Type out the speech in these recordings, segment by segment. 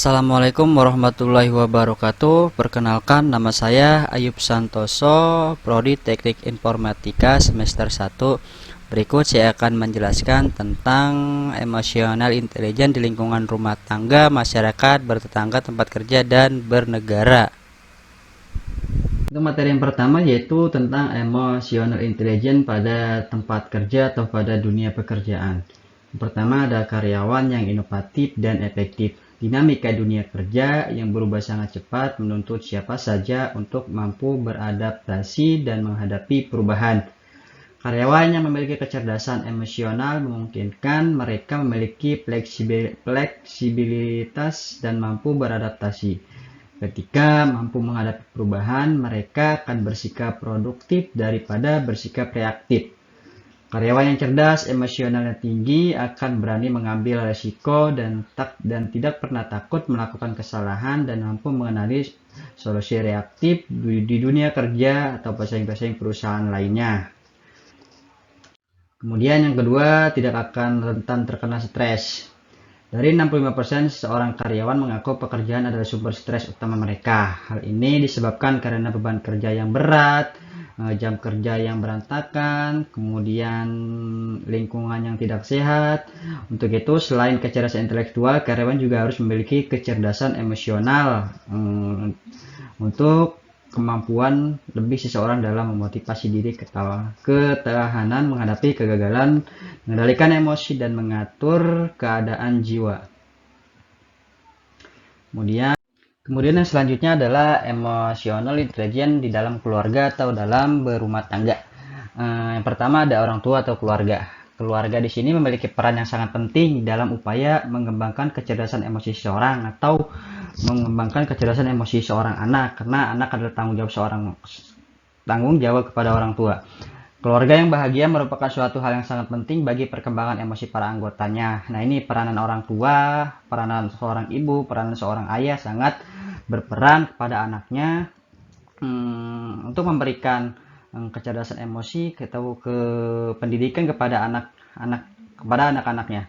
Assalamualaikum warahmatullahi wabarakatuh. Perkenalkan, nama saya Ayub Santoso, Prodi Teknik Informatika semester 1. Berikut saya akan menjelaskan tentang emosional intelijen di lingkungan rumah tangga, masyarakat, bertetangga, tempat kerja, dan bernegara. Untuk materi yang pertama yaitu tentang emosional intelijen pada tempat kerja atau pada dunia pekerjaan. Yang pertama ada karyawan yang inovatif dan efektif. Dinamika dunia kerja yang berubah sangat cepat menuntut siapa saja untuk mampu beradaptasi dan menghadapi perubahan. Karyawan yang memiliki kecerdasan emosional memungkinkan mereka memiliki fleksibilitas dan mampu beradaptasi. Ketika mampu menghadapi perubahan, mereka akan bersikap produktif daripada bersikap reaktif. Karyawan yang cerdas, emosionalnya tinggi, akan berani mengambil risiko dan tidak pernah takut melakukan kesalahan dan mampu mengenali solusi reaktif di dunia kerja atau pesaing-pesaing perusahaan lainnya. Kemudian yang kedua, tidak akan rentan terkena stres. Dari 65% seorang karyawan mengaku pekerjaan adalah sumber stres utama mereka. Hal ini disebabkan karena beban kerja yang berat, jam kerja yang berantakan, kemudian lingkungan yang tidak sehat. Untuk itu, selain kecerdasan intelektual, karyawan juga harus memiliki kecerdasan emosional untuk kemampuan lebih seseorang dalam memotivasi diri, ketahanan menghadapi kegagalan, mengendalikan emosi, dan mengatur keadaan jiwa. Kemudian yang selanjutnya adalah emosional intelijen di dalam keluarga atau dalam berumah tangga. Yang pertama ada orang tua atau keluarga. Keluarga di sini memiliki peran yang sangat penting dalam upaya mengembangkan kecerdasan emosi seseorang atau mengembangkan kecerdasan emosi seorang anak, karena anak adalah tanggung jawab kepada orang tua. Keluarga yang bahagia merupakan suatu hal yang sangat penting bagi perkembangan emosi para anggotanya. Nah, ini peranan orang tua, peranan seorang ibu, peranan seorang ayah sangat berperan kepada anaknya untuk memberikan kecerdasan emosi atau pendidikan kepada anak-anaknya.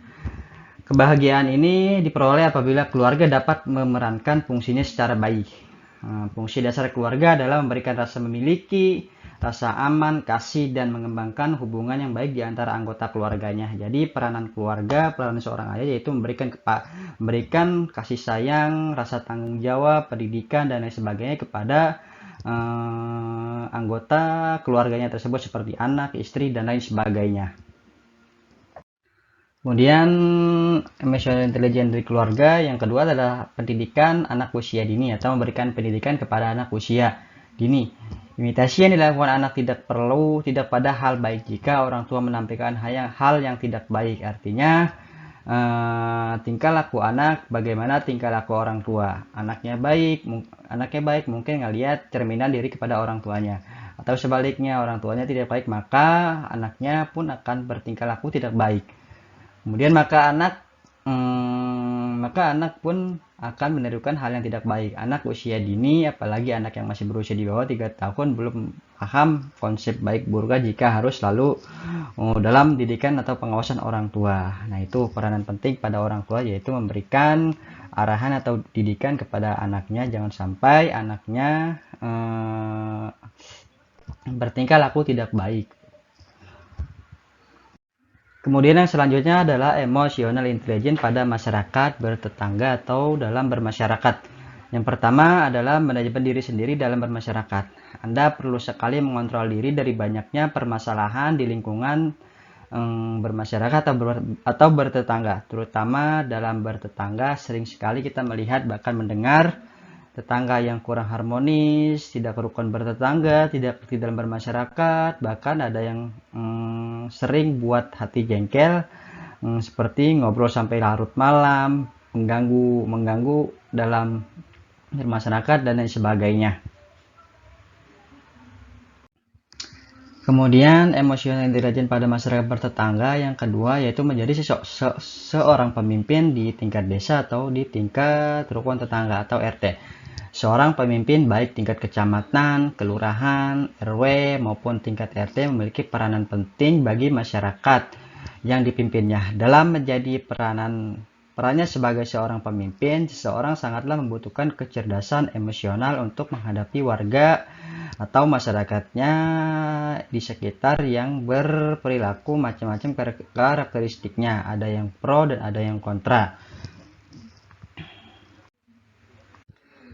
Kebahagiaan ini diperoleh apabila keluarga dapat memerankan fungsinya secara baik. Fungsi dasar keluarga adalah memberikan rasa memiliki, rasa aman, kasih, dan mengembangkan hubungan yang baik di antara anggota keluarganya. Jadi peranan keluarga, peranan seorang ayah yaitu memberikan kasih sayang, rasa tanggung jawab, pendidikan, dan lain sebagainya kepada anggota keluarganya tersebut seperti anak, istri, dan lain sebagainya. Kemudian emosional intelijen dari keluarga yang kedua adalah pendidikan anak usia dini atau memberikan pendidikan kepada anak usia dini. Imitasi yang dilakukan anak tidak pada hal baik jika orang tua menampilkan hal yang tidak baik. Artinya tingkah laku anak bagaimana tingkah laku orang tua. Anaknya baik mungkin ngelihat cerminan diri kepada orang tuanya. Atau sebaliknya, orang tuanya tidak baik maka anaknya pun akan bertingkah laku tidak baik. Kemudian maka anak pun akan menirukan hal yang tidak baik. Anak usia dini, apalagi anak yang masih berusia di bawah 3 tahun, belum paham konsep baik buruknya jika harus selalu dalam didikan atau pengawasan orang tua. Nah, itu peranan penting pada orang tua, yaitu memberikan arahan atau didikan kepada anaknya. Jangan sampai anaknya bertingkah laku tidak baik. Kemudian yang selanjutnya adalah emosional intelijen pada masyarakat, bertetangga, atau dalam bermasyarakat. Yang pertama adalah manajemen diri sendiri dalam bermasyarakat. Anda perlu sekali mengontrol diri dari banyaknya permasalahan di lingkungan bermasyarakat atau bertetangga. Terutama dalam bertetangga, sering sekali kita melihat bahkan mendengar tetangga yang kurang harmonis, tidak rukun bertetangga, tidak aktif dalam bermasyarakat, bahkan ada yang sering buat hati jengkel, seperti ngobrol sampai larut malam, mengganggu dalam bermasyarakat, dan lain sebagainya. Kemudian emosional intelijen pada masyarakat bertetangga yang kedua yaitu menjadi seorang pemimpin di tingkat desa atau di tingkat rukun tetangga atau RT. Seorang pemimpin baik tingkat kecamatan, kelurahan, RW maupun tingkat RT memiliki peranan penting bagi masyarakat yang dipimpinnya. Dalam menjadi peranan Perannya sebagai seorang pemimpin, seseorang sangatlah membutuhkan kecerdasan emosional untuk menghadapi warga atau masyarakatnya di sekitar yang berperilaku macam-macam karakteristiknya. Ada yang pro dan ada yang kontra.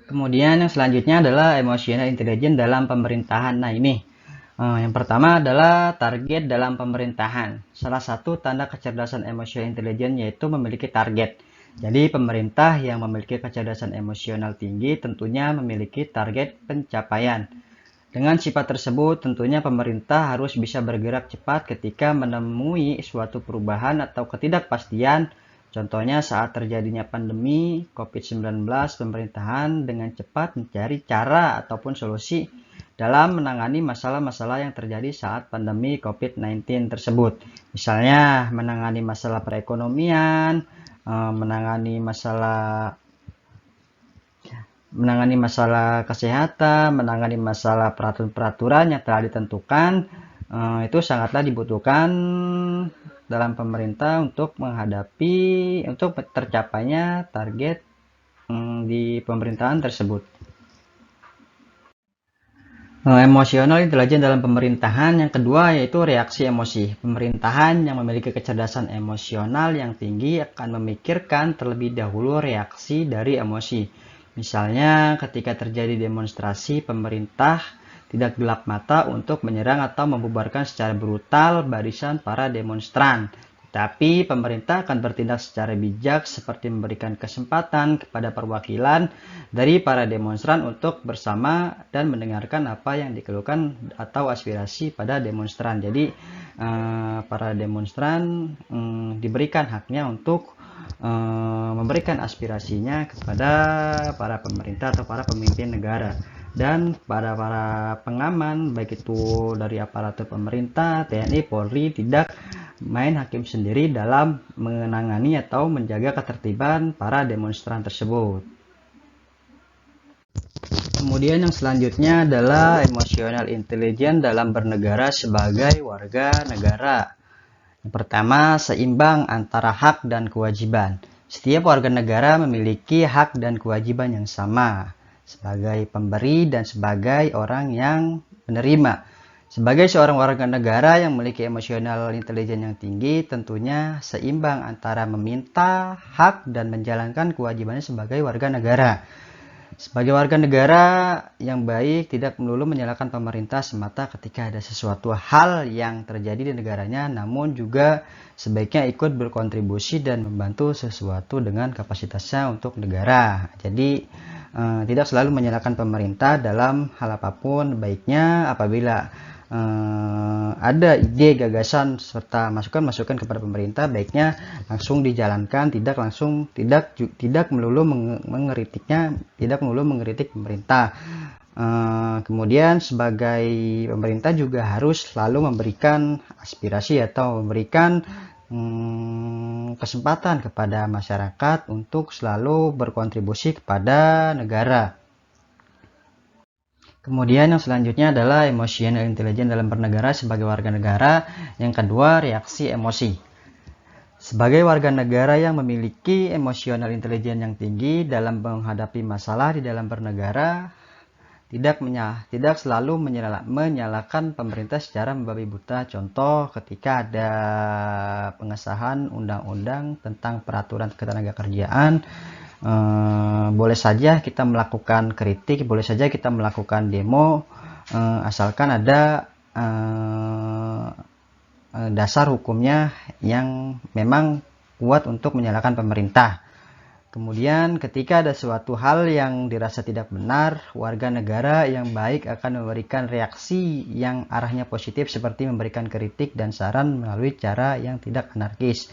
Kemudian yang selanjutnya adalah emotional intelligence dalam pemerintahan. Nah ini, yang pertama adalah target dalam pemerintahan. Salah satu tanda kecerdasan emosional intelijen yaitu memiliki target. Jadi pemerintah yang memiliki kecerdasan emosional tinggi tentunya memiliki target pencapaian. Dengan sifat tersebut tentunya pemerintah harus bisa bergerak cepat ketika menemui suatu perubahan atau ketidakpastian. Contohnya saat terjadinya pandemi COVID-19, pemerintahan dengan cepat mencari cara ataupun solusi dalam menangani masalah-masalah yang terjadi saat pandemi COVID-19 tersebut. Misalnya menangani masalah perekonomian, menangani masalah kesehatan, menangani masalah peraturan-peraturan yang telah ditentukan. Itu sangatlah dibutuhkan dalam pemerintah untuk tercapainya target di pemerintahan tersebut. Emosional intelijen dalam pemerintahan yang kedua yaitu reaksi emosi. Pemerintahan yang memiliki kecerdasan emosional yang tinggi akan memikirkan terlebih dahulu reaksi dari emosi. Misalnya ketika terjadi demonstrasi, pemerintah tidak gelap mata untuk menyerang atau membubarkan secara brutal barisan para demonstran. Tapi pemerintah akan bertindak secara bijak seperti memberikan kesempatan kepada perwakilan dari para demonstran untuk bersama dan mendengarkan apa yang dikeluhkan atau aspirasi pada demonstran. Jadi para demonstran diberikan haknya untuk memberikan aspirasinya kepada para pemerintah atau para pemimpin negara. Dan para pengaman baik itu dari aparatur pemerintah, TNI, Polri tidak main hakim sendiri dalam menangani atau menjaga ketertiban para demonstran tersebut. Kemudian yang selanjutnya adalah emotional intelligence dalam bernegara sebagai warga negara. Yang pertama, seimbang antara hak dan kewajiban. Setiap warga negara memiliki hak dan kewajiban yang sama sebagai pemberi dan sebagai orang yang menerima. Sebagai seorang warga negara yang memiliki emosional intelijen yang tinggi, tentunya seimbang antara meminta hak dan menjalankan kewajibannya sebagai warga negara. Sebagai warga negara yang baik tidak melulu menyalahkan pemerintah semata ketika ada sesuatu hal yang terjadi di negaranya, namun juga sebaiknya ikut berkontribusi dan membantu sesuatu dengan kapasitasnya untuk negara. Jadi tidak selalu menyalahkan pemerintah dalam hal apapun. Baiknya apabila ada ide, gagasan serta masukan-masukan kepada pemerintah, baiknya langsung dijalankan, tidak melulu mengkritiknya, tidak melulu mengkritik pemerintah. Kemudian sebagai pemerintah juga harus selalu memberikan aspirasi atau memberikan kesempatan kepada masyarakat untuk selalu berkontribusi kepada negara. Kemudian yang selanjutnya adalah emotional intelligence dalam bernegara sebagai warga negara. Yang kedua, reaksi emosi. Sebagai warga negara yang memiliki emotional intelligence yang tinggi dalam menghadapi masalah di dalam bernegara, tidak selalu menyalahkan pemerintah secara membabi buta. Contoh ketika ada pengesahan undang-undang tentang peraturan ketenagakerjaan, boleh saja kita melakukan kritik, boleh saja kita melakukan demo, asalkan ada dasar hukumnya yang memang kuat untuk menyalahkan pemerintah. Kemudian ketika ada suatu hal yang dirasa tidak benar, warga negara yang baik akan memberikan reaksi yang arahnya positif seperti memberikan kritik dan saran melalui cara yang tidak anarkis.